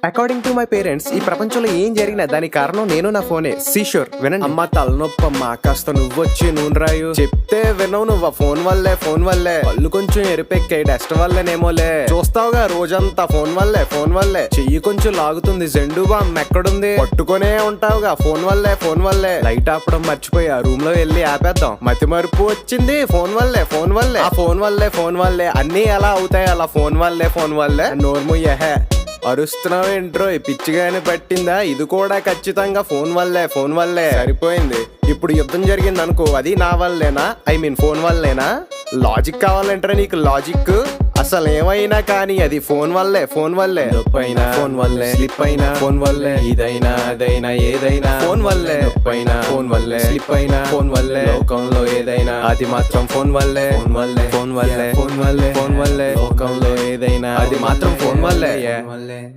According to my parents ఈ ప్రపంచంలో ఏం జరిగినా దానికి కారణం నేను నా ఫోనే. సీషోర్ వినండి. అమ్మ తలనొప్పమ్మా కాస్త నువ్వొచ్చి నూనె రాయు. చెప్తే వినవు నువ్వు. ఫోన్ వల్లే కళ్ళు కొంచెం ఎరిపెక్కాయి డస్ట్ వల్లేనేమోలే. చూస్తావుగా రోజంతా ఫోన్ వల్లే చెయ్యి కొంచెం లాగుతుంది. జెండు బామ్ ఎక్కడుంది? పట్టుకునే ఉంటావుగా ఫోన్ వల్లే. లైట్ ఆపడం మర్చిపోయి ఆ రూమ్ లో వెళ్ళి ఆపేద్దాం. మతి మరుపు వచ్చింది ఫోన్ వల్లే. ఆ ఫోన్ వల్లే అన్ని ఎలా అవుతాయి అలా ఫోన్ వల్లే. నోర్ముయ్యహే అరుస్తున్నావు ఏంట్రో పిచ్చిగానే పట్టిందా? ఇది కూడా ఖచ్చితంగా ఫోన్ వల్లే. సరిపోయింది. ఇప్పుడు యుద్ధం జరిగింది అనుకో, అది నా వల్లేనా? ఐ మీన్ ఫోన్ వల్లేనా? లాజిక్ కావాలంటారా నీకు? లాజిక్ అసలు ఏమైనా కానీ అది ఫోన్ వల్లే. నొప్పైనా ఫోన్ వల్లే, స్లిప్ అయినా ఫోన్ వల్లే, ఇదైనా అదైనా ఏదైనా ఫోన్ వల్లే. నొప్పైనా ఫోన్ వల్లే, స్లిప్ అయినా ఫోన్ వల్లే, లోకంలో ఏదైనా అది మాత్రం ఫోన్ వల్లే. లోకంలో ఏదైనా అది మాత్రం ఫోన్ వల్లే.